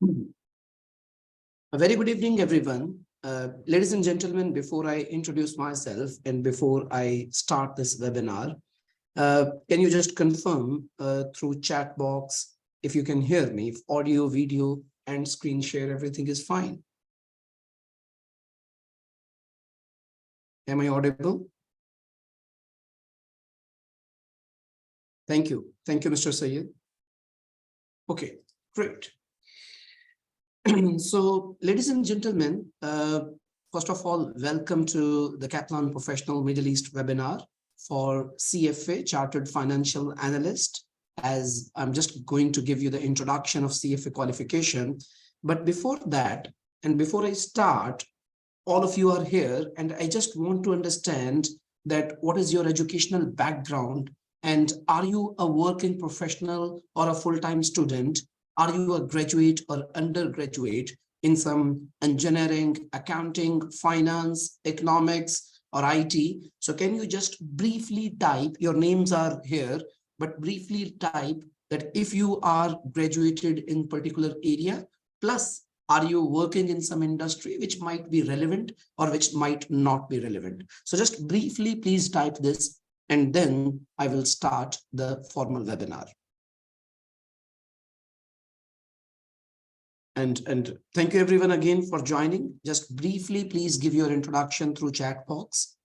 A very good evening, everyone. Ladies and gentlemen, before I introduce myself and before I start this webinar, can you just confirm through chat box if you can hear me, if audio, video, and screen share, everything is fine? Am I audible? Thank you. Thank you, Mr. Sayed. Okay, great. So, ladies and gentlemen, first of all, welcome to the Kaplan Professional Middle East webinar for CFA, Chartered Financial Analyst, as I'm just going to give you the introduction of CFA qualification. But before that, and before I start, all of you are here, and I just want to understand that what is your educational background, and are you a working professional or a full-time student? Are you a graduate or undergraduate in some engineering, accounting, finance, economics, or IT? So can you just briefly type, your names are here, but briefly type that if you are graduated in particular area, plus are you working in some industry which might be relevant or which might not be relevant? So just briefly, please type this, and then I will start the formal webinar. And thank you everyone again for joining. Just briefly, please give your introduction through chat box.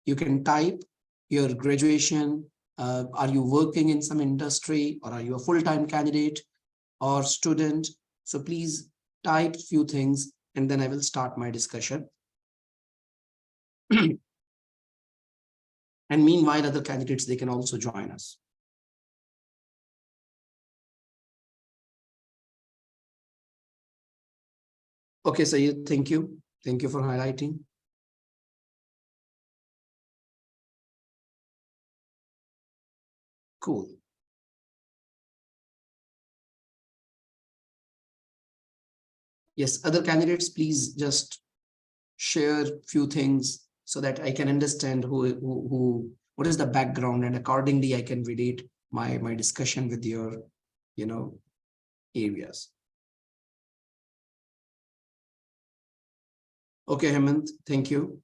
You can type your graduation. Are you working in some industry, or are you a full-time candidate or student? So please type few things, and then I will start my discussion. And meanwhile, other candidates, they can also join us. Okay, Sayed, thank you. Thank you for highlighting. Cool. Yes, other candidates, please just share few things so that I can understand what is the background, and accordingly I can relate my discussion with your, areas. Okay, Hemant, thank you.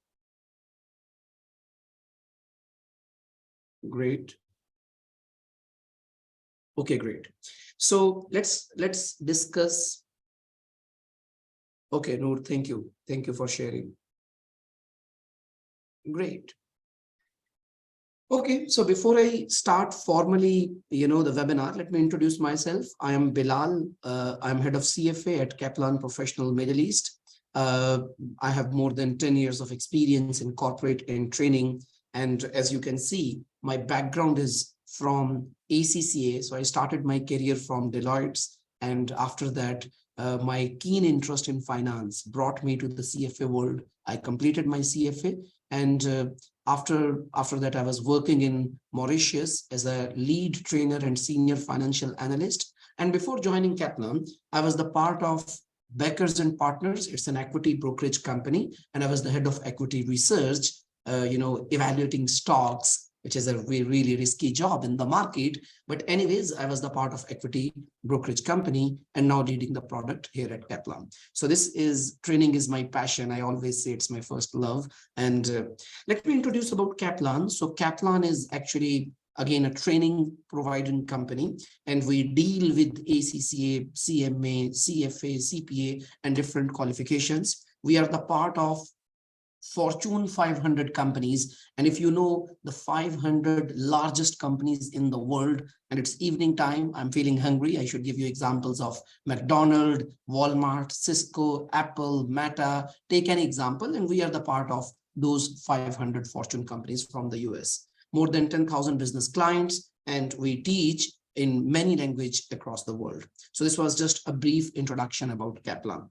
Great. Okay, great. So let's discuss. Okay, Noor, thank you. Thank you for sharing. Great. Okay, so before I start formally, the webinar, let me introduce myself. I am Bilal. I'm head of CFA at Kaplan Professional Middle East. I have more than 10 years of experience in corporate and training. And as you can see, my background is from ACCA. So I started my career from Deloitte's. And after that, my keen interest in finance brought me to the CFA world. I completed my CFA. And after that, I was working in Mauritius as a lead trainer and senior financial analyst. And before joining Kaplan, I was the part of Beckers and Partners. It's an equity brokerage company, and I was the head of equity research, evaluating stocks, which is a really risky job in the market. But anyways, I was the part of equity brokerage company and now leading the product here at Kaplan. So training is my passion. I always say it's my first love. And let me introduce about Kaplan. So Kaplan is actually, again, a training providing company, and we deal with ACCA, CMA, CFA, CPA, and different qualifications. We are the part of Fortune 500 companies. And if you know the 500 largest companies in the world, and it's evening time, I'm feeling hungry, I should give you examples of McDonald's, Walmart, Cisco, Apple, Meta, take an example. And we are the part of those 500 Fortune companies from the US. More than 10,000 business clients, and we teach in many languages across the world. So this was just a brief introduction about Kaplan.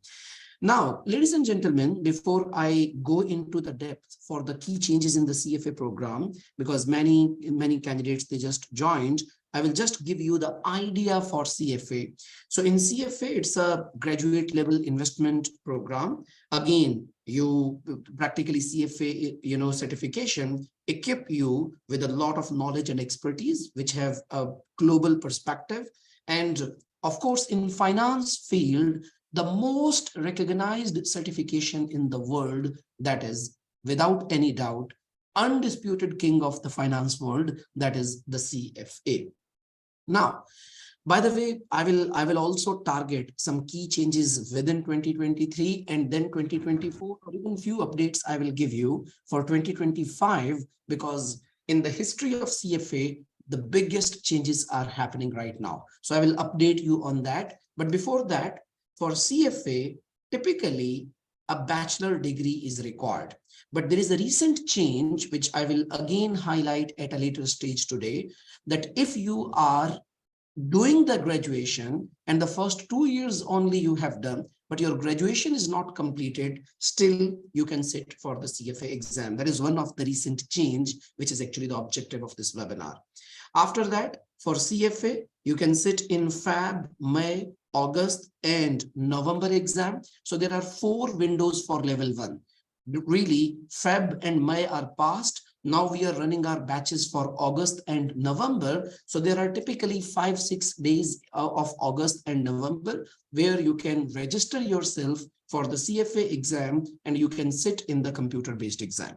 Now, ladies and gentlemen, before I go into the depth for the key changes in the CFA program, because many candidates, they just joined, I will just give you the idea for CFA. So in CFA, it's a graduate level investment program. Again, you practically CFA, certification equip you with a lot of knowledge and expertise, which have a global perspective. And of course, in finance field, the most recognized certification in the world, that is, without any doubt, undisputed king of the finance world, that is the CFA. Now, by the way, I will also target some key changes within 2023 and then 2024, or even few updates I will give you for 2025, because in the history of CFA, the biggest changes are happening right now. So I will update you on that. But before that, for CFA, typically a bachelor degree is required. But there is a recent change, which I will again highlight at a later stage today, that if you are doing the graduation and the first 2 years only you have done, but your graduation is not completed, still you can sit for the CFA exam. That is one of the recent change, which is actually the objective of this webinar. After that, for CFA, you can sit in Feb, May, August, and November exam. So there are 4 windows for level 1. Really, Feb and May are past. Now we are running our batches for August and November. So there are typically 5-6 days of August and November where you can register yourself for the CFA exam and you can sit in the computer-based exam.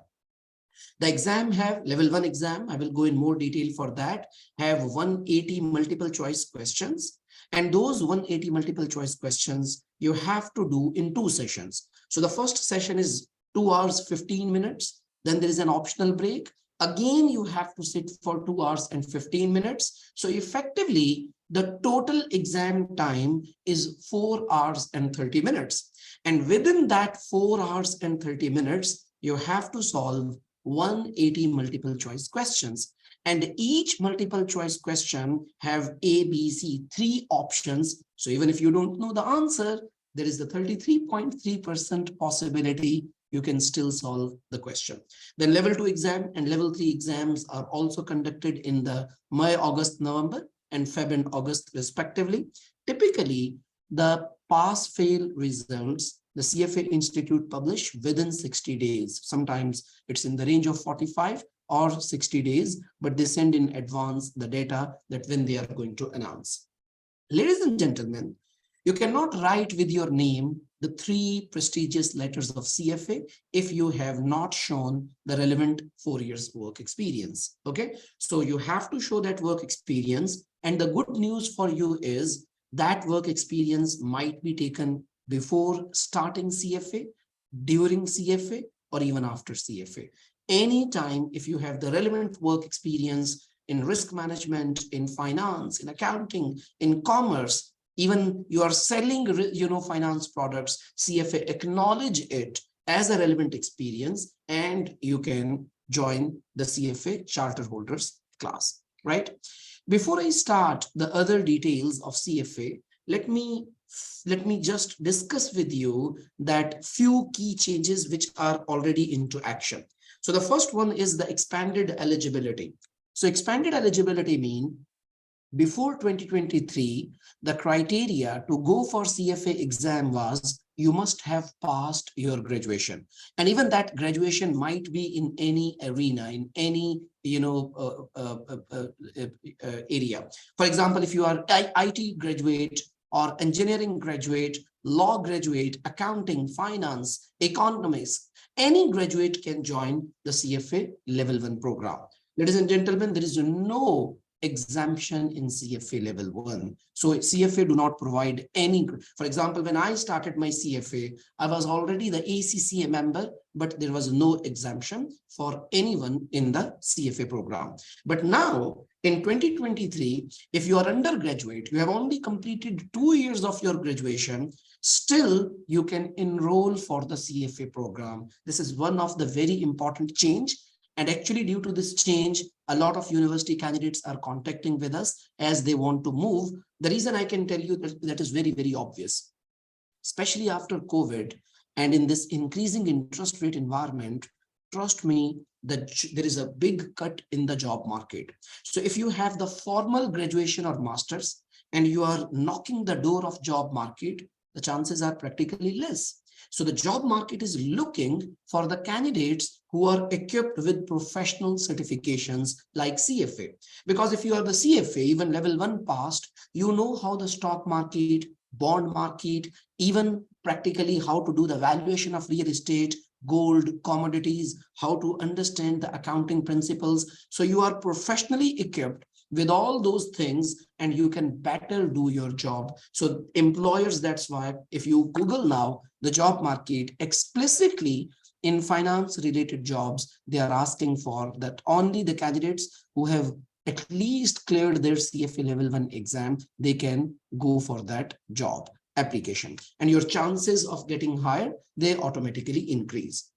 The exam have level 1 exam. I will go in more detail for that. Have 180 multiple choice questions. And those 180 multiple choice questions you have to do in 2 sessions. So the first session is 2 hours, 15 minutes. Then there is an optional break. Again, you have to sit for 2 hours and 15 minutes. So effectively, the total exam time is 4 hours and 30 minutes. And within that 4 hours and 30 minutes, you have to solve 180 multiple choice questions. And each multiple choice question have A, B, C, 3 options. So even if you don't know the answer, there is the 33.3% possibility you can still solve the question. Then level 2 exam and level 3 exams are also conducted in the May, August, November, and Feb and August respectively. Typically, the pass-fail results, the CFA Institute publish within 60 days. Sometimes it's in the range of 45 or 60 days, but they send in advance the data that when they are going to announce. Ladies and gentlemen, you cannot write with your name the 3 prestigious letters of CFA if you have not shown the relevant 4 years work experience. Okay, so you have to show that work experience. And the good news for you is that work experience might be taken before starting CFA, during CFA, or even after CFA. Anytime if you have the relevant work experience in risk management, in finance, in accounting, in commerce, even you are selling, finance products, CFA acknowledge it as a relevant experience and you can join the CFA charter holders class, right? Before I start the other details of CFA, let me just discuss with you that few key changes which are already into action. So the first one is the expanded eligibility. So expanded eligibility means before 2023, the criteria to go for CFA exam was you must have passed your graduation. And even that graduation might be in any arena, in any area. For example, if you are IT graduate or engineering graduate, law graduate, accounting, finance, economics, any graduate can join the CFA Level 1 program. Ladies and gentlemen, there is no exemption in CFA Level 1. So CFA do not provide any. For example, when I started my CFA, I was already the ACCA member, but there was no exemption for anyone in the CFA program. But now in 2023, if you are undergraduate, you have only completed 2 years of your graduation, still you can enroll for the CFA program. This is one of the very important change. And actually, due to this change, a lot of university candidates are contacting with us as they want to move. The reason I can tell you that is very, very obvious, especially after COVID and in this increasing interest rate environment. Trust me, that there is a big cut in the job market. So if you have the formal graduation or master's and you are knocking the door of job market, the chances are practically less. So the job market is looking for the candidates who are equipped with professional certifications like CFA. Because if you are the CFA, even level 1 passed, you know how the stock market, bond market, even practically how to do the valuation of real estate, gold, commodities, how to understand the accounting principles. So you are professionally equipped with all those things and you can better do your job. So employers, that's why if you Google now the job market, explicitly in finance related jobs, they are asking for that only the candidates who have at least cleared their CFA level 1 exam, they can go for that job application. And your chances of getting hired, they automatically increase.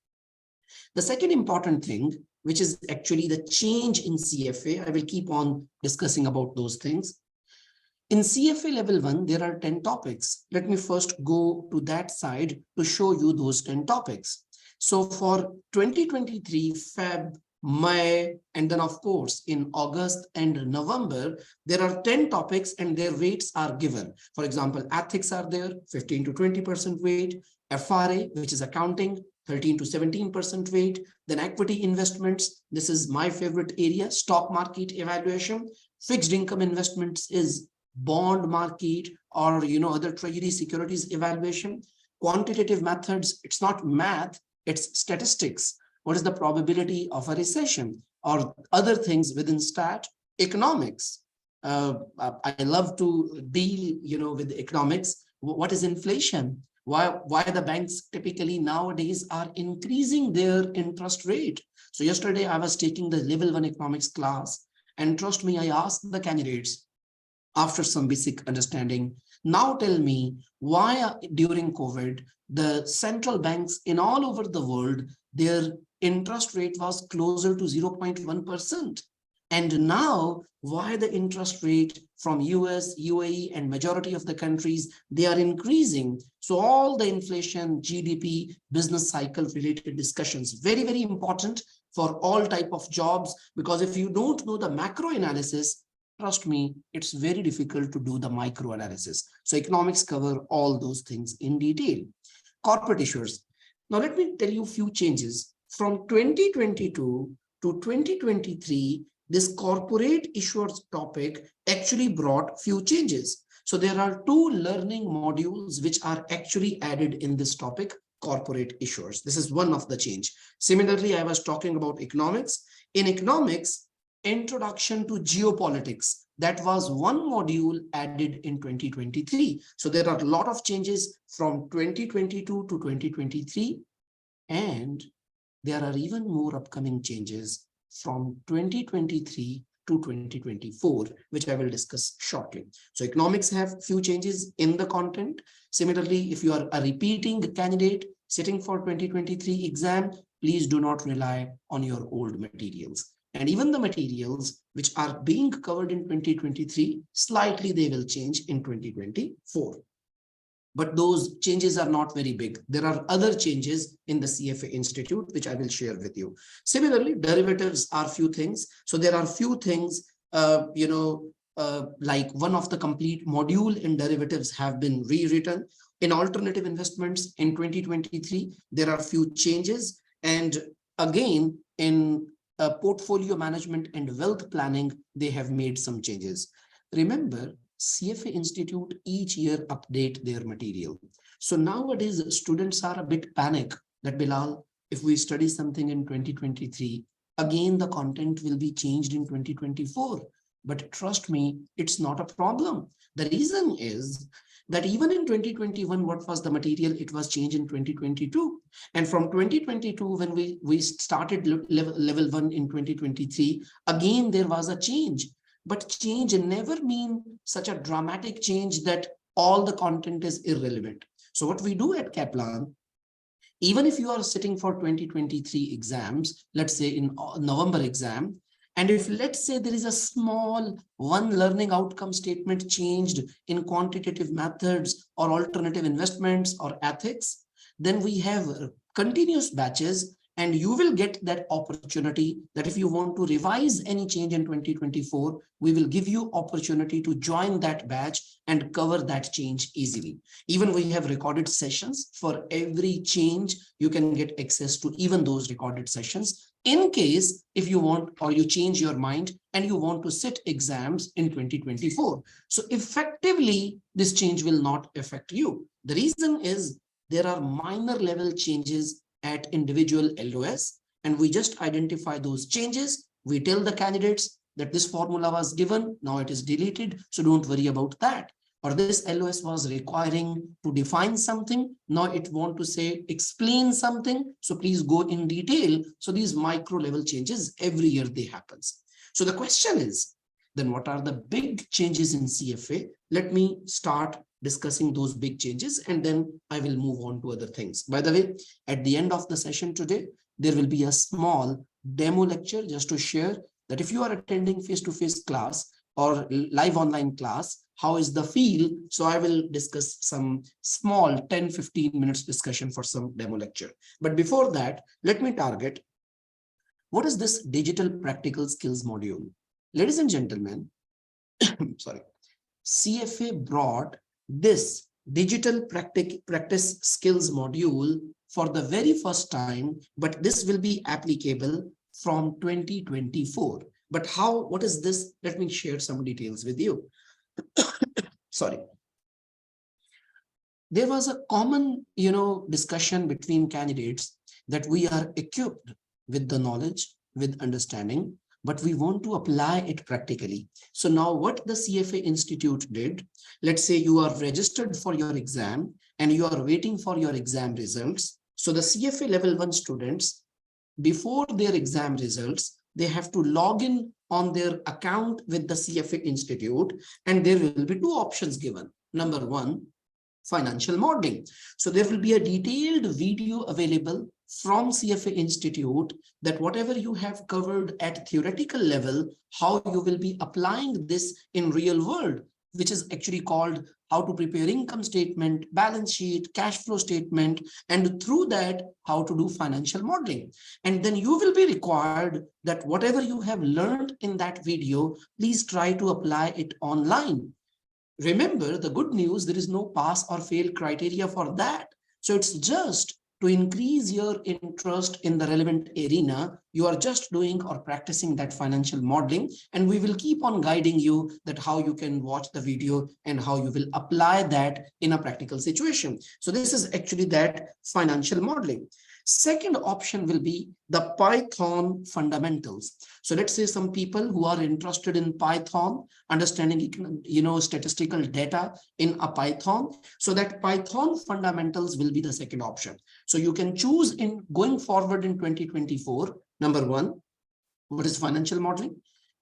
The second important thing, which is actually the change in CFA, I will keep on discussing about those things. In CFA level 1, there are 10 topics. Let me first go to that side to show you those 10 topics. So for 2023 Feb, May, and then of course in August and November, there are 10 topics and their weights are given. For example, ethics are there, 15 to 20% weight, FRA, which is accounting, 13 to 17% weight, then equity investments. This is my favorite area, stock market evaluation. Fixed income investments is bond market or other treasury securities evaluation. Quantitative methods, it's not math, it's statistics. What is the probability of a recession or other things within stat? Economics. I love to deal with economics. What is inflation? Why the banks typically nowadays are increasing their interest rate? So yesterday I was taking the level 1 economics class, and trust me, I asked the candidates after some basic understanding, now tell me why during COVID, the central banks in all over the world, their interest rate was closer to 0.1%. And now why the interest rate from US, UAE, and majority of the countries, they are increasing. So all the inflation, GDP, business cycle related discussions, very, very important for all type of jobs, because if you don't know the macro analysis, trust me, it's very difficult to do the micro analysis. So economics cover all those things in detail. Corporate issuers. Now let me tell you a few changes. From 2022 to 2023, this corporate issuers topic actually brought few changes. So there are 2 learning modules which are actually added in this topic, corporate issuers. This is one of the change. Similarly, I was talking about economics. In economics, introduction to geopolitics, that was one module added in 2023. So there are a lot of changes from 2022 to 2023, and there are even more upcoming changes from 2023 to 2024, which I will discuss shortly. So economics have few changes in the content. Similarly, if you are a repeating candidate sitting for 2023 exam, please do not rely on your old materials. And even the materials which are being covered in 2023, slightly they will change in 2024. But those changes are not very big. There are other changes in the CFA Institute, which I will share with you. Similarly, derivatives are few things. So there are few things, like one of the complete module in derivatives have been rewritten. In alternative investments in 2023, there are few changes. And again, in portfolio management and wealth planning, they have made some changes. Remember, CFA Institute each year update their material. So nowadays, students are a bit panic that Bilal, if we study something in 2023, again, the content will be changed in 2024. But trust me, it's not a problem. The reason is that even in 2021, what was the material? It was changed in 2022. And from 2022, when we started level 1 in 2023, again, there was a change. But change never means such a dramatic change that all the content is irrelevant. So what we do at Kaplan, even if you are sitting for 2023 exams, let's say in November exam, and if let's say there is a small one learning outcome statement changed in quantitative methods or alternative investments or ethics, then we have continuous batches. And you will get that opportunity that if you want to revise any change in 2024, we will give you opportunity to join that batch and cover that change easily. Even we have recorded sessions for every change. You can get access to even those recorded sessions in case if you want or you change your mind and you want to sit exams in 2024. So effectively, this change will not affect you. The reason is there are minor level changes at individual LOS, and we just identify those changes. We tell the candidates that this formula was given, now it is deleted, so don't worry about that. Or this LOS was requiring to define something, now it want to say explain something, so please go in detail. So these micro level changes every year they happens. So the question is, then what are the big changes in CFA? Let me start discussing those big changes and then I will move on to other things. By the way, at the end of the session today, there will be a small demo lecture just to share that if you are attending face-to-face class or live online class, how is the feel? So I will discuss some small 10-15 minutes discussion for some demo lecture. But before that, let me target what is this digital practical skills module? Ladies and gentlemen, sorry, CFA brought this digital practice skills module for the very first time, but this will be applicable from 2024. But how, what is this? Let me share some details with you. Sorry. There was a common, discussion between candidates that we are equipped with the knowledge, with understanding, but we want to apply it practically. So now what the CFA Institute did, let's say you are registered for your exam and you are waiting for your exam results. So the CFA Level 1 students, before their exam results, they have to log in on their account with the CFA Institute, and there will be two options given. Number one, financial modeling. So there will be a detailed video available from CFA Institute that whatever you have covered at theoretical level, how you will be applying this in real world, which is actually called how to prepare income statement, balance sheet, cash flow statement, and through that, how to do financial modeling. And then you will be required that whatever you have learned in that video, please try to apply it online. Remember, the good news, there is no pass or fail criteria for that. So it's just to increase your interest in the relevant arena. You are just doing or practicing that financial modeling, and we will keep on guiding you that how you can watch the video and how you will apply that in a practical situation. So this is actually that financial modeling. Second option will be the Python fundamentals. So let's say some people who are interested in Python, understanding, statistical data in a Python. So that Python fundamentals will be the second option. So you can choose in going forward in 2024, number one, what is financial modeling?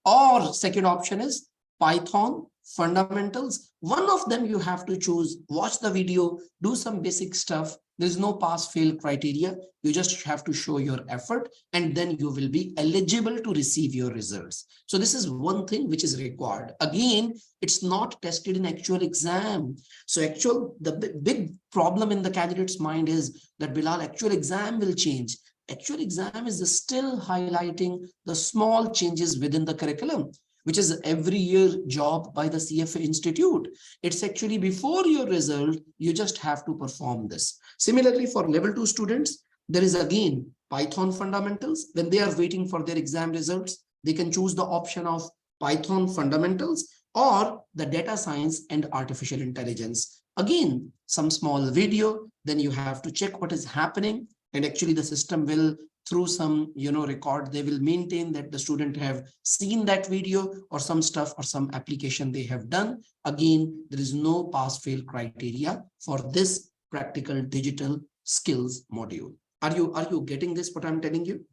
Or second option is Python fundamentals. One of them you have to choose, watch the video, do some basic stuff. There's no pass fail criteria. You just have to show your effort and then you will be eligible to receive your results. So this is one thing which is required. Again, it's not tested in actual exam. So the big problem in the candidate's mind is that Bilal, actual exam will change. Actual exam is still highlighting the small changes within the curriculum, which is every year job by the CFA Institute. It's actually before your result, you just have to perform this. Similarly, for level 2 students, there is again Python fundamentals. When they are waiting for their exam results, they can choose the option of Python fundamentals or the data science and artificial intelligence. Again, some small video, then you have to check what is happening. And actually the system will, through some record, they will maintain that the student have seen that video or some stuff or some application they have done. Again, there is no pass fail criteria for this practical digital skills module. Are you getting this, what I'm telling you?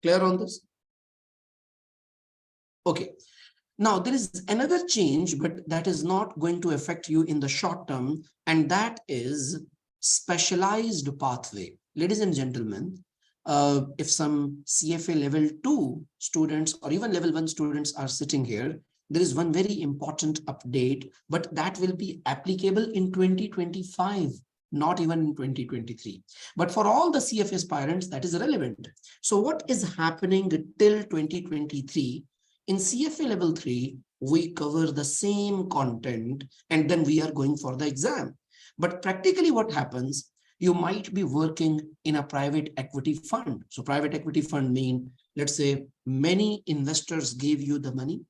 Clear on this? Okay. Now there is another change, but that is not going to affect you in the short term, and that is specialized pathway. Ladies and gentlemen, if some CFA level 2 students or even level 1 students are sitting here, there is one very important update, but that will be applicable in 2025, not even in 2023. But for all the CFA aspirants, that is relevant. So what is happening till 2023? In CFA level 3, we cover the same content and then we are going for the exam. But practically what happens, you might be working in a private equity fund. So private equity fund mean, let's say many investors gave you the money.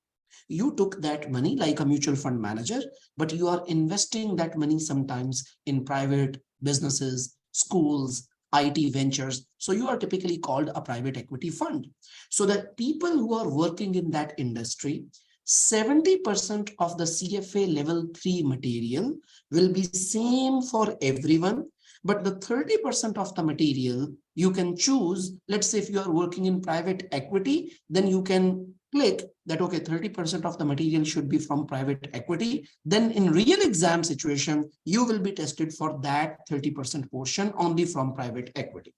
You took that money like a mutual fund manager, but you are investing that money sometimes in private businesses, schools, IT ventures. So you are typically called a private equity fund. So the people who are working in that industry, 70% of the CFA level 3 material will be same for everyone, but the 30% of the material you can choose. Let's say if you are working in private equity, then you can click that, okay, 30% of the material should be from private equity. Then in real exam situation, you will be tested for that 30% portion only from private equity.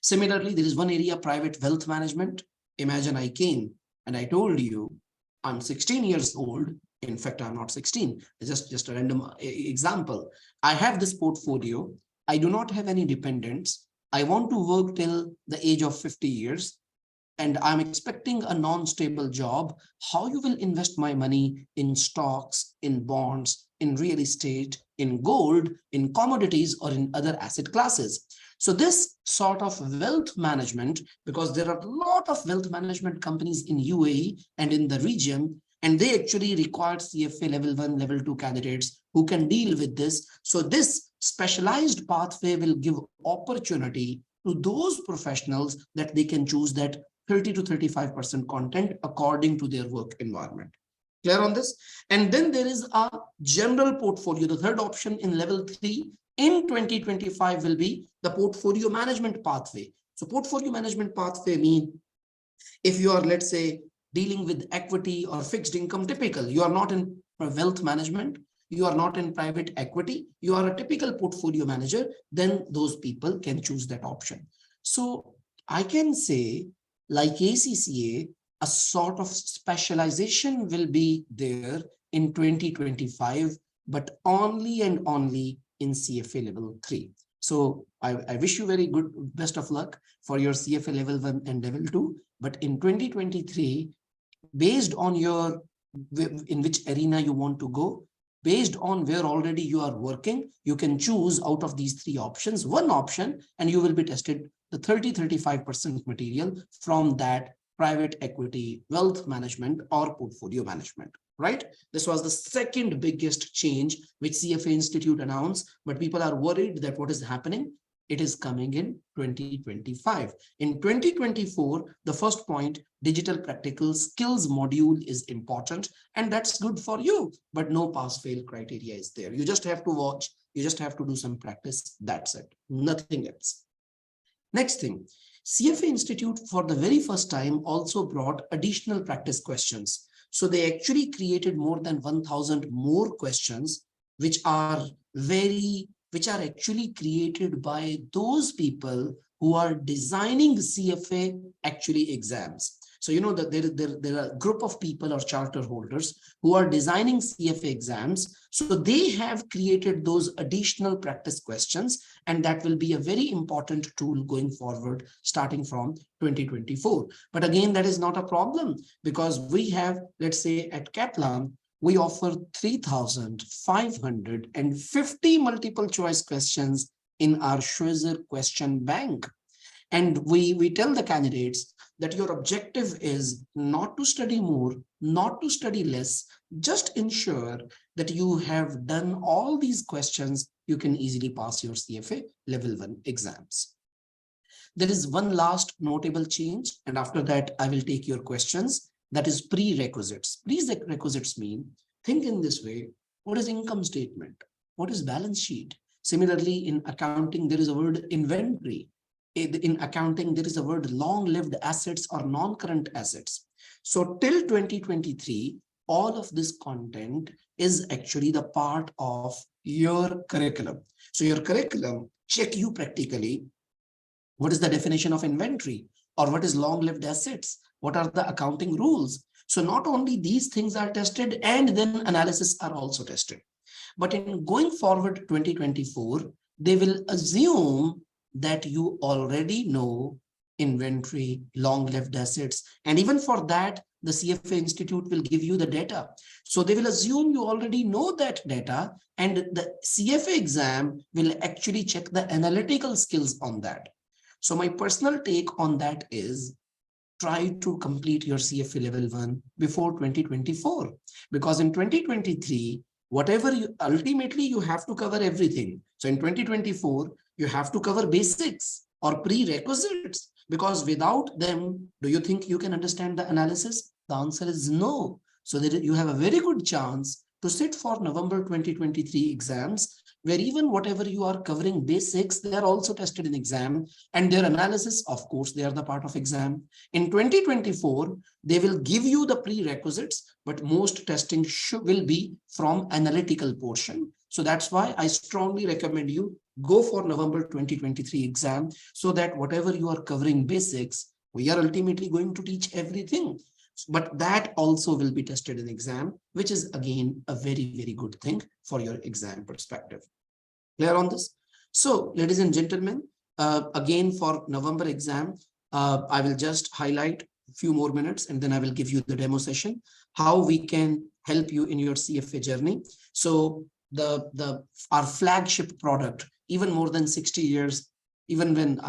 Similarly, there is one area, private wealth management. Imagine I came and I told you, I'm 16 years old. In fact, I'm not 16. It's just a random example. I have this portfolio. I do not have any dependents. I want to work till the age of 50 years. And I'm expecting a non-stable job. How you will invest my money in stocks, in bonds, in real estate, in gold, in commodities, or in other asset classes. So this sort of wealth management, because there are a lot of wealth management companies in UAE and in the region, and they actually require CFA level 1, level 2 candidates who can deal with this. So this specialized pathway will give opportunity to those professionals that they can choose that 30 to 35% content according to their work environment. Clear on this? And then there is a general portfolio. The third option in level 3 in 2025 will be the portfolio management pathway. So portfolio management pathway means if you are, let's say, dealing with equity or fixed income, typical, you are not in wealth management, you are not in private equity, you are a typical portfolio manager, then those people can choose that option. So I can say, like ACCA, a sort of specialization will be there in 2025, but only and only in CFA level 3. So I wish you very good, best of luck for your CFA level 1 and level 2. But in 2023, based on your, in which arena you want to go, based on where already you are working, you can choose out of these 3 options, one option, and you will be tested the 30-35% material from that private equity, wealth management, or portfolio management, right? This was the second biggest change which CFA Institute announced, but people are worried that what is happening? It is coming in 2025. In 2024, the first point, digital practical skills module is important, and that's good for you, but no pass-fail criteria is there. You just have to watch, you just have to do some practice, that's it, nothing else. Next thing, CFA Institute for the very first time also brought additional practice questions. So they actually created more than 1,000 more questions, which are actually created by those people who are designing CFA actually exams. So you know that there are a group of people or charter holders who are designing CFA exams. So they have created those additional practice questions, and that will be a very important tool going forward starting from 2024. But again, that is not a problem because we have, let's say at Kaplan, we offer 3,550 multiple choice questions in our Schwab question bank. And we tell the candidates that your objective is not to study more, not to study less, just ensure that you have done all these questions, you can easily pass your CFA level 1 exams. There is one last notable change, and after that, I will take your questions. That is prerequisites. Prerequisites mean, think in this way, what is income statement? What is balance sheet? Similarly, in accounting, there is a word inventory. In accounting, there is a word long-lived assets or non-current assets. So till 2023, all of this content is actually the part of your curriculum. So your curriculum check you practically, what is the definition of inventory or what is long-lived assets? What are the accounting rules? So not only these things are tested and then analysis are also tested. But in going forward 2024, they will assume that you already know inventory, long lived assets. And even for that, the CFA Institute will give you the data. So they will assume you already know that data, and the CFA exam will actually check the analytical skills on that. So my personal take on that is, try to complete your CFA level 1 before 2024, because in 2023, whatever you ultimately you have to cover everything. So in 2024, you have to cover basics or prerequisites, because without them, do you think you can understand the analysis? The answer is no. So that you have a very good chance to sit for November 2023 exams, where even whatever you are covering basics, they are also tested in exam, and their analysis, of course, they are the part of exam. In 2024, they will give you the prerequisites, but most testing will be from analytical portion. So that's why I strongly recommend you go for November 2023 exam, so that whatever you are covering basics, we are ultimately going to teach everything. But that also will be tested in exam, which is again a very, very good thing for your exam perspective. Clear on this? So, ladies and gentlemen, again for November exam, I will just highlight a few more minutes, and then I will give you the demo session, how we can help you in your CFA journey. So our flagship product, even more than 60 years, even when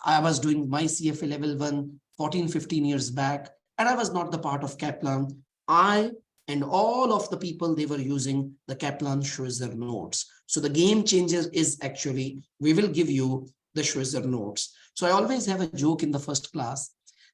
I was doing my CFA level 1 14, 15 years back, and I was not the part of Kaplan, I and all of the people, they were using the Kaplan Schweizer notes. So the game changer is actually, we will give you the Schweizer notes. So I always have a joke in the first class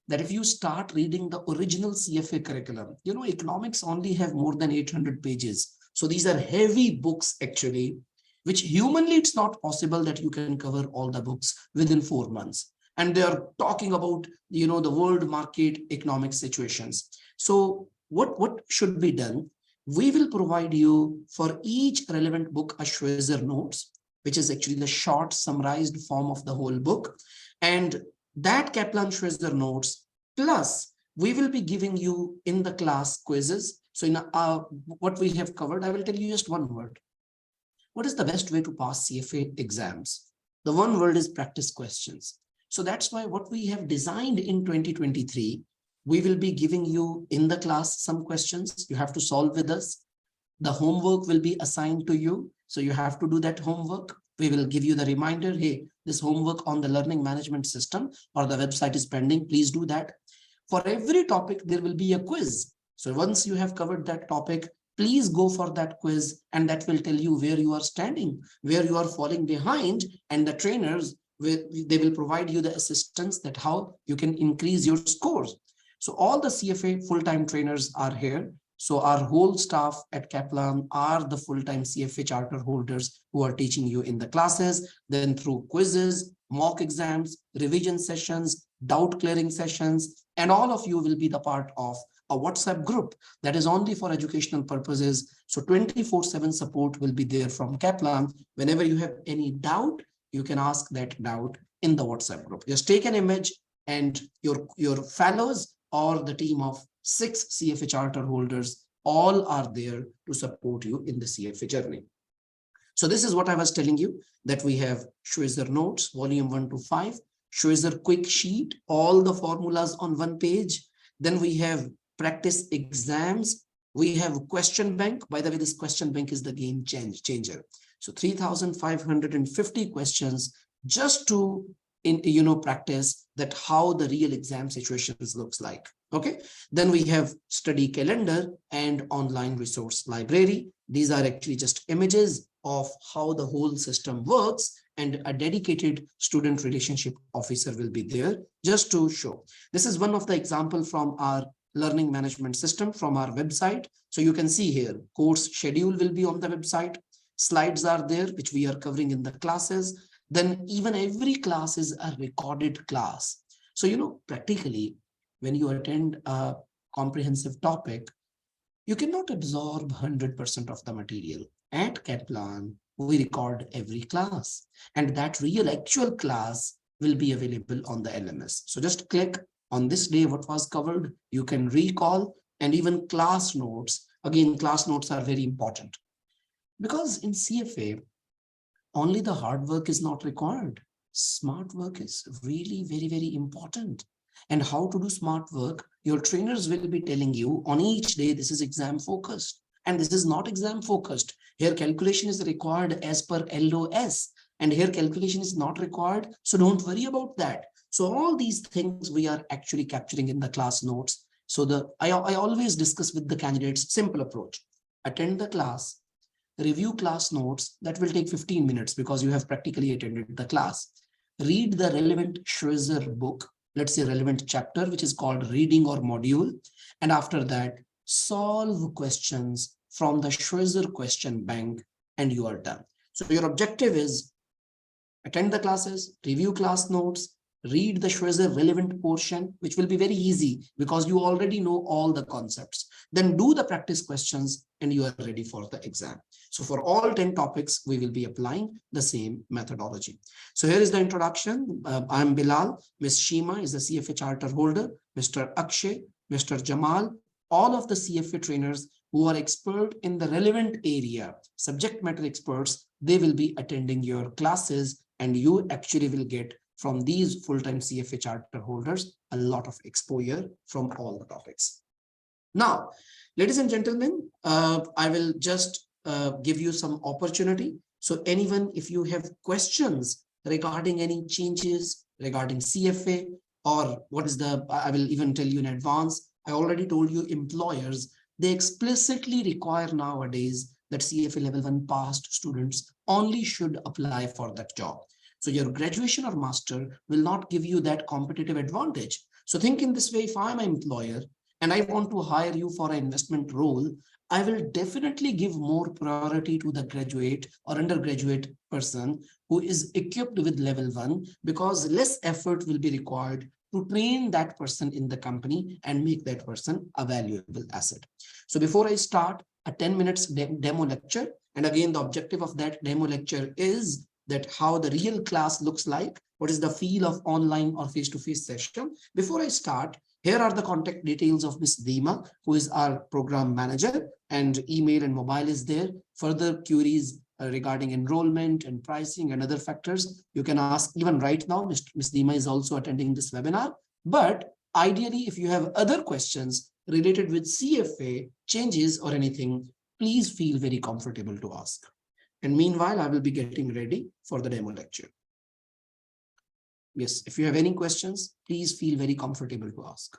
that if you start reading the original CFA curriculum, you know, economics only have more than 800 pages. So these are heavy books actually, which humanly it's not possible that you can cover all the books within 4 months. And they are talking about, you know, the world market economic situations. So what should be done? We will provide you for each relevant book a Schweizer notes, which is actually the short summarized form of the whole book. And that Kaplan Schweizer notes, plus we will be giving you in the class quizzes. So in what we have covered, I will tell you just one word. What is the best way to pass CFA exams? The one word is practice questions. So that's why what we have designed in 2023, we will be giving you in the class some questions you have to solve with us. The homework will be assigned to you. So you have to do that homework. We will give you the reminder, hey, this homework on the learning management system or the website is pending. Please do that. For every topic, there will be a quiz. So once you have covered that topic, please go for that quiz, and that will tell you where you are standing, where you are falling behind, and the trainers, they will provide you the assistance that how you can increase your scores. So all the CFA full-time trainers are here. So our whole staff at Kaplan are the full-time CFA charter holders who are teaching you in the classes, then through quizzes, mock exams, revision sessions, doubt clearing sessions, and all of you will be the part of a WhatsApp group that is only for educational purposes. So 24/7 support will be there from Kaplan. Whenever you have any doubt, you can ask that doubt in the WhatsApp group. Just take an image, and your fellows or the team of 6 CFA charter holders all are there to support you in the CFA journey. So this is what I was telling you, that we have Schweizer notes, volume 1 to 5, Schweizer quick sheet, all the formulas on one page. Then we have practice exams. We have question bank. By the way, this question bank is the game changer. So 3,550 questions just to practice that how the real exam situations looks like. Okay. Then we have study calendar and online resource library. These are actually just images of how the whole system works, and a dedicated student relationship officer will be there just to show. This is one of the example from our learning management system from our website. So you can see here, course schedule will be on the website. Slides are there, which we are covering in the classes. Then even every class is a recorded class. So, practically, when you attend a comprehensive topic, you cannot absorb 100% of the material. At Kaplan, we record every class, and that real actual class will be available on the LMS. So just click on this day what was covered. You can recall, and even class notes. Again, class notes are very important, because in CFA, only the hard work is not required. Smart work is really very, very important. And how to do smart work, your trainers will be telling you on each day, this is exam focused. And this is not exam focused. Here calculation is required as per LOS. And here calculation is not required. So don't worry about that. So all these things we are actually capturing in the class notes. So I always discuss with the candidates simple approach. Attend the class, review class notes. That will take 15 minutes because you have practically attended the class. Read the relevant Schweizer book, let's say relevant chapter, which is called reading or module. And after that, solve questions from the Schweizer question bank and you are done. So your objective is attend the classes, review class notes, read the Schweizer relevant portion, which will be very easy because you already know all the concepts. Then do the practice questions and you are ready for the exam. So for all 10 topics, we will be applying the same methodology. So here is the introduction. I'm Bilal. Ms. Shima is the CFA charter holder. Mr. Akshay, Mr. Jamal, all of the CFA trainers who are expert in the relevant area, subject matter experts, they will be attending your classes and you actually will get from these full-time CFA charter holders a lot of exposure from all the topics. Now, ladies and gentlemen, I will just give you some opportunity. So anyone, if you have questions regarding any changes regarding CFA or what is I will even tell you in advance. I already told you employers, they explicitly require nowadays that CFA level 1 passed students only should apply for that job. So your graduation or master will not give you that competitive advantage. So think in this way, if I'm an employer and I want to hire you for an investment role, I will definitely give more priority to the graduate or undergraduate person who is equipped with level 1 because less effort will be required to train that person in the company and make that person a valuable asset. So before I start a 10 minutes demo lecture, and again, the objective of that demo lecture is that how the real class looks like, what is the feel of online or face-to-face session. Before I start, here are the contact details of Ms. Deema, who is our program manager, and email and mobile is there. Further queries regarding enrollment and pricing and other factors, you can ask even right now. Ms. Deema is also attending this webinar. But ideally, if you have other questions related with CFA changes or anything, please feel very comfortable to ask. And meanwhile, I will be getting ready for the demo lecture. Yes, if you have any questions, please feel very comfortable to ask.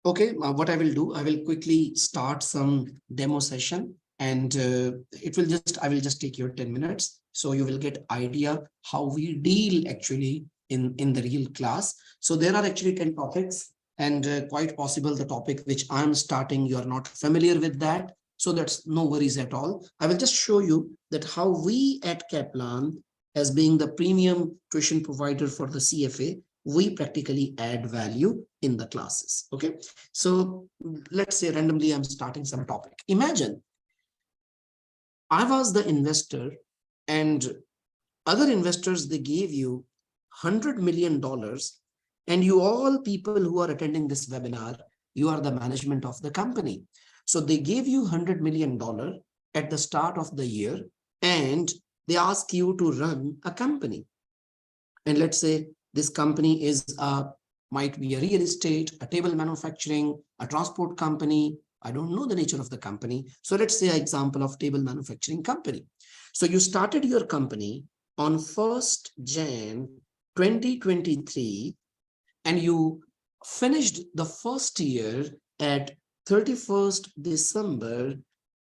Okay, what I will do, I will quickly start some demo session and I will just take your 10 minutes. So you will get idea how we deal actually in the real class. So there are actually 10 topics and quite possible the topic which I'm starting, you are not familiar with that. So that's no worries at all. I will just show you that how we at Kaplan, as being the premium tuition provider for the CFA, we practically add value in the classes. Okay, so let's say randomly I'm starting some topic. Imagine I was the investor and other investors, they gave you $100 million, and you all people who are attending this webinar, you are the management of the company. So they gave you $100 million at the start of the year and they ask you to run a company. And let's say this company is might be a real estate, a table manufacturing, a transport company. I don't know the nature of the company. So let's say an example of table manufacturing company. So you started your company on 1st Jan 2023 and you finished the first year at 31st December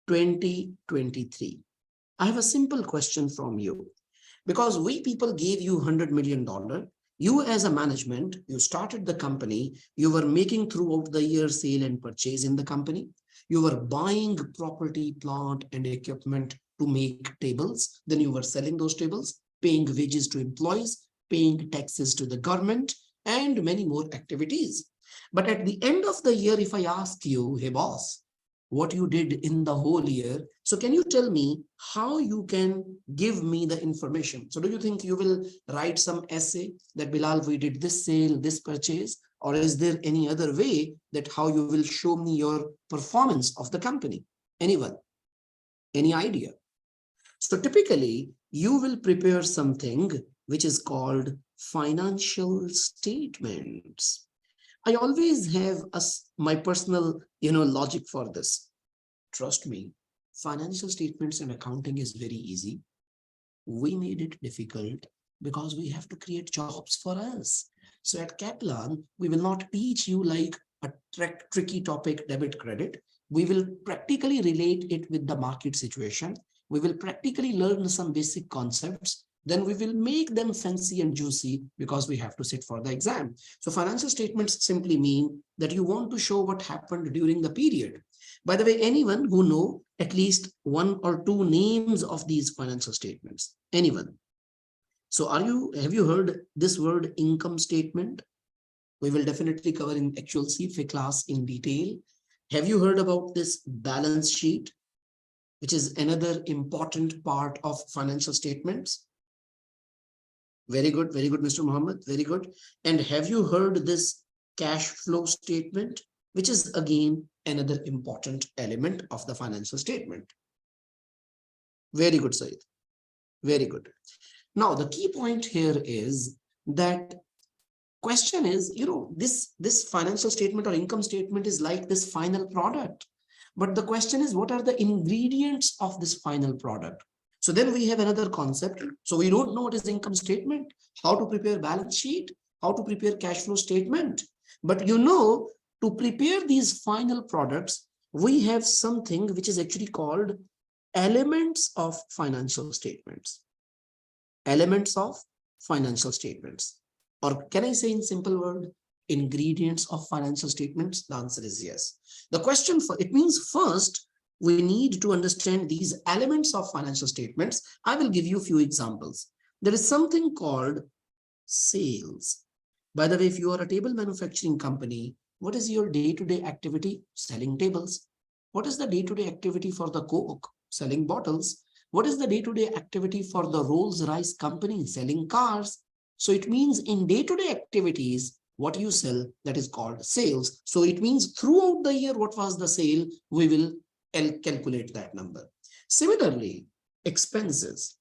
2023. I have a simple question from you. Because we people gave you $100 million, you as a management, you started the company, you were making throughout the year sale and purchase in the company. You were buying property, plant and equipment to make tables. Then you were selling those tables, paying wages to employees, paying taxes to the government and many more activities. But at the end of the year, if I ask you, hey boss, what you did in the whole year. So can you tell me how you can give me the information? So do you think you will write some essay that Bilal, we did this sale, this purchase, or is there any other way that how you will show me your performance of the company? Anyone? Any idea? So typically you will prepare something which is called financial statements. I always have my personal, logic for this. Trust me, financial statements and accounting is very easy. We made it difficult because we have to create jobs for us. So at Kaplan, we will not teach you like a tricky topic, debit credit. We will practically relate it with the market situation. We will practically learn some basic concepts. Then we will make them fancy and juicy because we have to sit for the exam. So financial statements simply mean that you want to show what happened during the period. By the way, anyone who know at least one or two names of these financial statements? Anyone? So have you heard this word income statement? We will definitely cover in actual CFA class in detail. Have you heard about this balance sheet, which is another important part of financial statements? Very good, Mr. Muhammad, very good. And have you heard this cash flow statement, which is again another important element of the financial statement? Very good, Said. Very good. Now, the key point here is that question is, this financial statement or income statement is like this final product. But the question is, what are the ingredients of this final product? So then we have another concept. So we don't know what is the income statement, how to prepare balance sheet, how to prepare cash flow statement. But to prepare these final products, we have something which is actually called elements of financial statements. Elements of financial statements. Or can I say in simple word, ingredients of financial statements? The answer is yes. The question it means first, we need to understand these elements of financial statements. I will give you a few examples. There is something called sales. By the way, if you are a table manufacturing company, what is your day-to-day activity? Selling tables. What is the day-to-day activity for the Coke? Selling bottles. What is the day-to-day activity for the Rolls-Royce company? Selling cars. So it means in day-to-day activities, what you sell, that is called sales. So it means throughout the year, what was the sale? We will calculate that number. Similarly, expenses.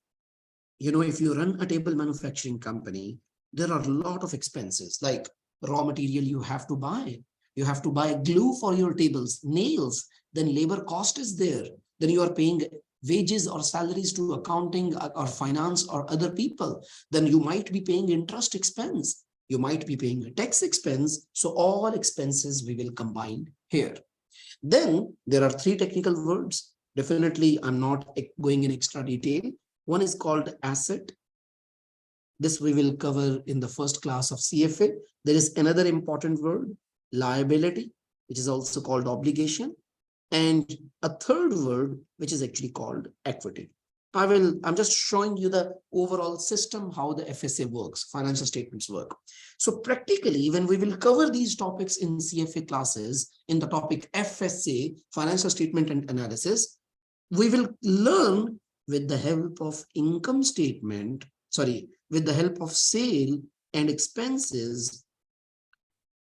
If you run a table manufacturing company, there are a lot of expenses like raw material you have to buy. You have to buy glue for your tables, nails, then labor cost is there. Then you are paying wages or salaries to accounting or finance or other people. Then you might be paying interest expense. You might be paying a tax expense. So all expenses we will combine here. Then there are three technical words. Definitely, I'm not going in extra detail. One is called asset. This we will cover in the first class of CFA. There is another important word, liability, which is also called obligation. And a third word, which is actually called equity. I'm just showing you the overall system, how the FSA works, financial statements work. So practically, when we will cover these topics in CFA classes, in the topic FSA, financial statement and analysis, we will learn with the help of income statement, with the help of sale and expenses,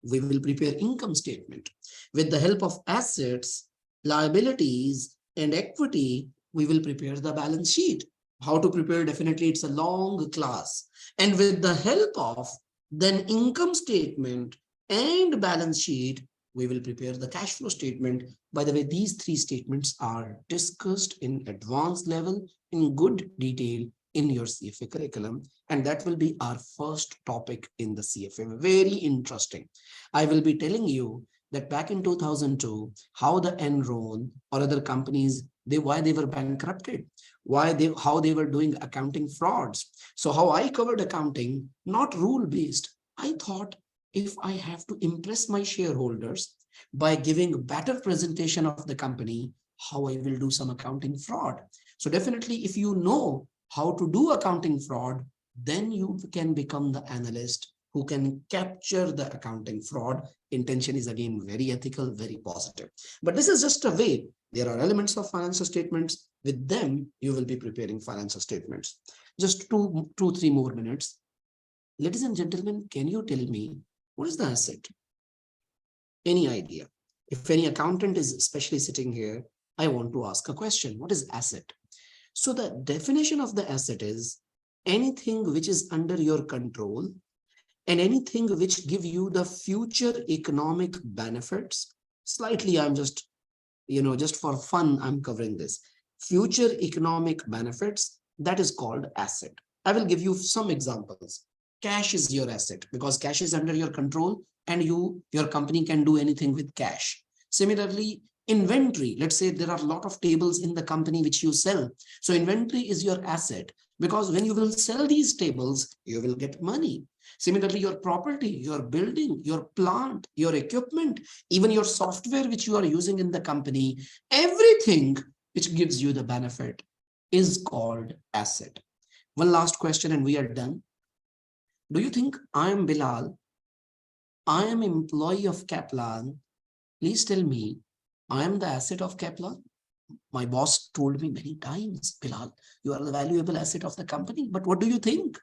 we will prepare income statement. With the help of assets, liabilities, and equity, we will prepare the balance sheet. How to prepare? Definitely, it's a long class. And with the help of then income statement and balance sheet, we will prepare the cash flow statement. By the way, these three statements are discussed in advanced level in good detail in your CFA curriculum. And that will be our first topic in the CFA. Very interesting. I will be telling you that back in 2002, how the Enron or other companies, why they were bankrupted, how they were doing accounting frauds. So how I covered accounting, not rule-based. I thought if I have to impress my shareholders by giving a better presentation of the company, how I will do some accounting fraud. So definitely, if you know how to do accounting fraud, then you can become the analyst who can capture the accounting fraud. Intention is again very ethical, very positive. But this is just a way. There are elements of financial statements. With them, you will be preparing financial statements. Just 3 more minutes. Ladies and gentlemen, can you tell me what is the asset? Any idea? If any accountant is especially sitting here, I want to ask a question. What is asset? So the definition of the asset is anything which is under your control and anything which give you the future economic benefits. Slightly, I'm just, just for fun, I'm covering this. Future economic benefits, that is called asset. I will give you some examples. Cash is your asset because cash is under your control and your company can do anything with cash. Similarly, inventory, let's say there are a lot of tables in the company which you sell. So inventory is your asset because when you will sell these tables, you will get money. Similarly, your property, your building, your plant, your equipment, even your software which you are using in the company, everything which gives you the benefit is called asset. One last question and we are done. Do you think I am Bilal? I am employee of Kaplan. Please tell me, I am the asset of Kaplan? My boss told me many times, Bilal, you are the valuable asset of the company. But what do you think?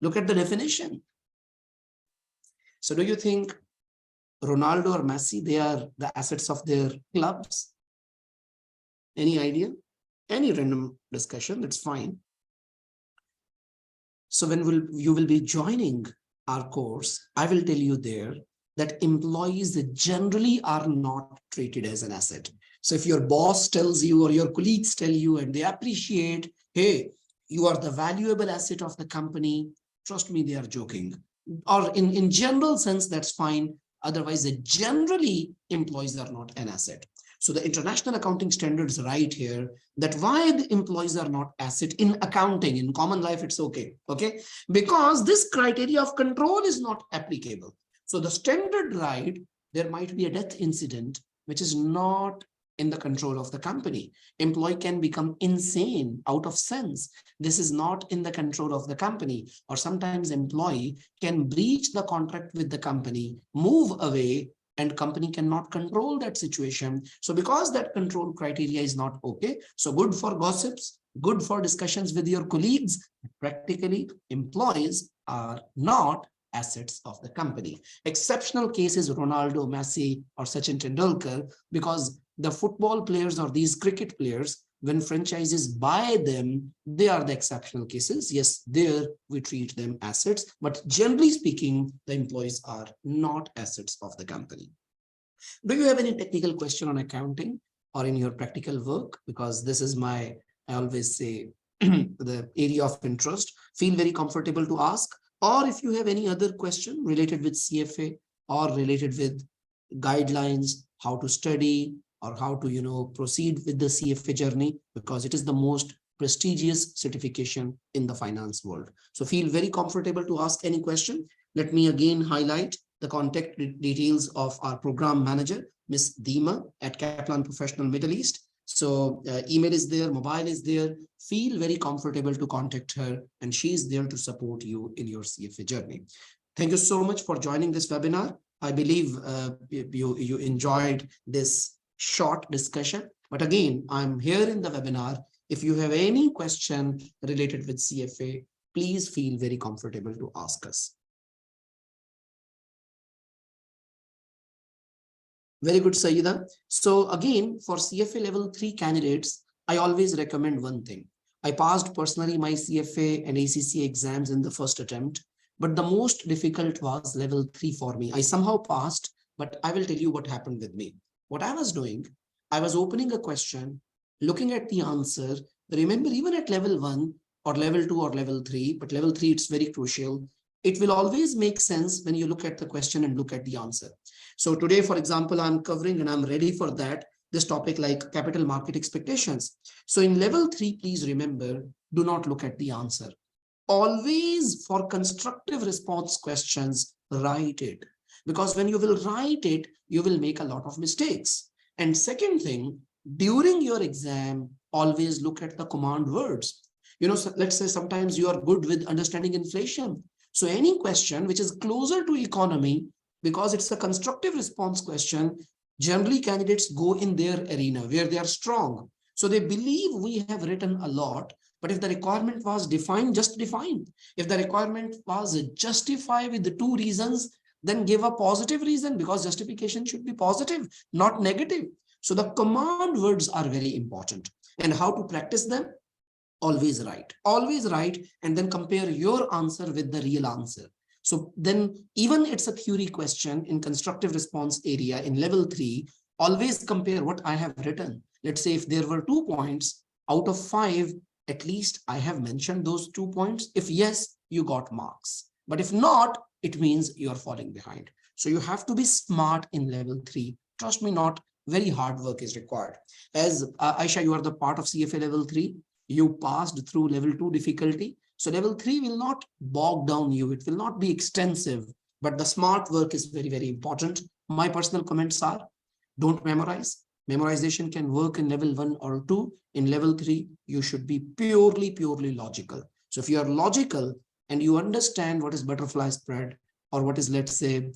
Look at the definition. So do you think Ronaldo or Messi, they are the assets of their clubs? Any idea? Any random discussion, that's fine. So when you will be joining our course, I will tell you there that employees generally are not treated as an asset. So if your boss tells you or your colleagues tell you and they appreciate, hey, you are the valuable asset of the company, trust me, they are joking. Or in general sense, that's fine. Otherwise, generally employees are not an asset. So the international accounting standards right here that why the employees are not asset in accounting. In common life, it's okay. Because this criteria of control is not applicable. So the standard right, there might be a death incident, which is not in the control of the company. Employee can become insane, out of sense. This is not in the control of the company. Or sometimes employee can breach the contract with the company, move away, and company cannot control that situation. So because that control criteria is not okay, so good for gossips, good for discussions with your colleagues, practically employees are not assets of the company. Exceptional cases, Ronaldo, Messi, or Sachin Tendulkar, because the football players or these cricket players, when franchises buy them, they are the exceptional cases. Yes, there we treat them assets, but generally speaking, the employees are not assets of the company. Do you have any technical question on accounting or in your practical work? Because this is I always say, the area of interest. Feel very comfortable to ask. Or if you have any other question related with CFA or related with guidelines, how to study, or how to proceed with the CFA journey, because it is the most prestigious certification in the finance world. So feel very comfortable to ask any question. Let me again highlight the contact details of our program manager, Ms. Dima at Kaplan Professional Middle East. So email is there, mobile is there. Feel very comfortable to contact her, and she is there to support you in your CFA journey. Thank you so much for joining this webinar. I believe you enjoyed this short discussion. But again, I'm here in the webinar. If you have any question related with CFA, please feel very comfortable to ask us. Very good, Sayyida. So again, for CFA Level 3 candidates, I always recommend one thing. I passed personally my CFA and ACC exams in the first attempt, but the most difficult was Level 3 for me. I somehow passed, but I will tell you what happened with me. What I was doing, I was opening a question, looking at the answer. Remember, even at Level 1 or Level 2 or Level 3, but Level 3, it's very crucial. It will always make sense when you look at the question and look at the answer. So today, for example, I'm covering and I'm ready for that, this topic like capital market expectations. So in Level 3, please remember, do not look at the answer. Always for constructive response questions, write it. Because when you will write it, you will make a lot of mistakes. And second thing, during your exam, always look at the command words. So let's say sometimes you are good with understanding inflation. So any question which is closer to economy, because it's a constructive response question, generally candidates go in their arena where they are strong. So they believe we have written a lot, but if the requirement was defined, just define. If the requirement was justify with the two reasons, then give a positive reason, because justification should be positive, not negative. So the command words are very important. And how to practice them? Always write, and then compare your answer with the real answer. So then even it's a theory question in constructive response area in level 3, always compare what I have written. Let's say if there were 2 points out of 5, at least I have mentioned those 2 points. If yes, you got marks. But if not, it means you're falling behind. So you have to be smart in level 3. Trust me, not very hard work is required. As Aisha, you are the part of CFA level 3. You passed through level 2 difficulty. So level 3 will not bog down you. It will not be extensive, but the smart work is very, very important. My personal comments are, don't memorize. Memorization can work in level 1 or 2. In level 3, you should be purely logical. So if you are logical and you understand what is butterfly spread or what is, let's say,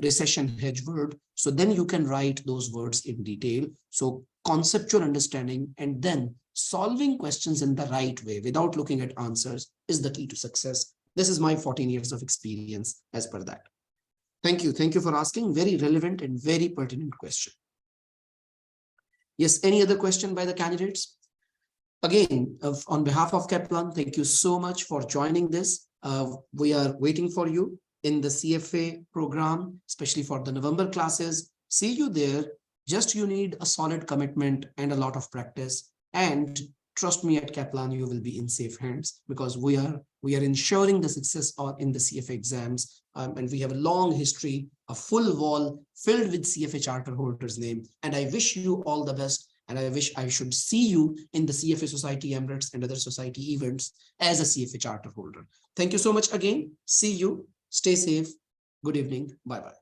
recession hedge word, so then you can write those words in detail. So conceptual understanding and then solving questions in the right way without looking at answers is the key to success. This is my 14 years of experience as per that. Thank you. Thank you for asking. Very relevant and very pertinent question. Yes, any other question by the candidates? Again, on behalf of Kaplan, thank you so much for joining this. We are waiting for you in the CFA program, especially for the November classes. See you there. Just you need a solid commitment and a lot of practice. And trust me, at Kaplan, you will be in safe hands, because we are ensuring the success in the CFA exams. And we have a long history, a full wall filled with CFA charter holders' name. And I wish you all the best. And I wish I should see you in the CFA Society Emirates and other society events as a CFA charter holder. Thank you so much again. See you. Stay safe. Good evening. Bye-bye.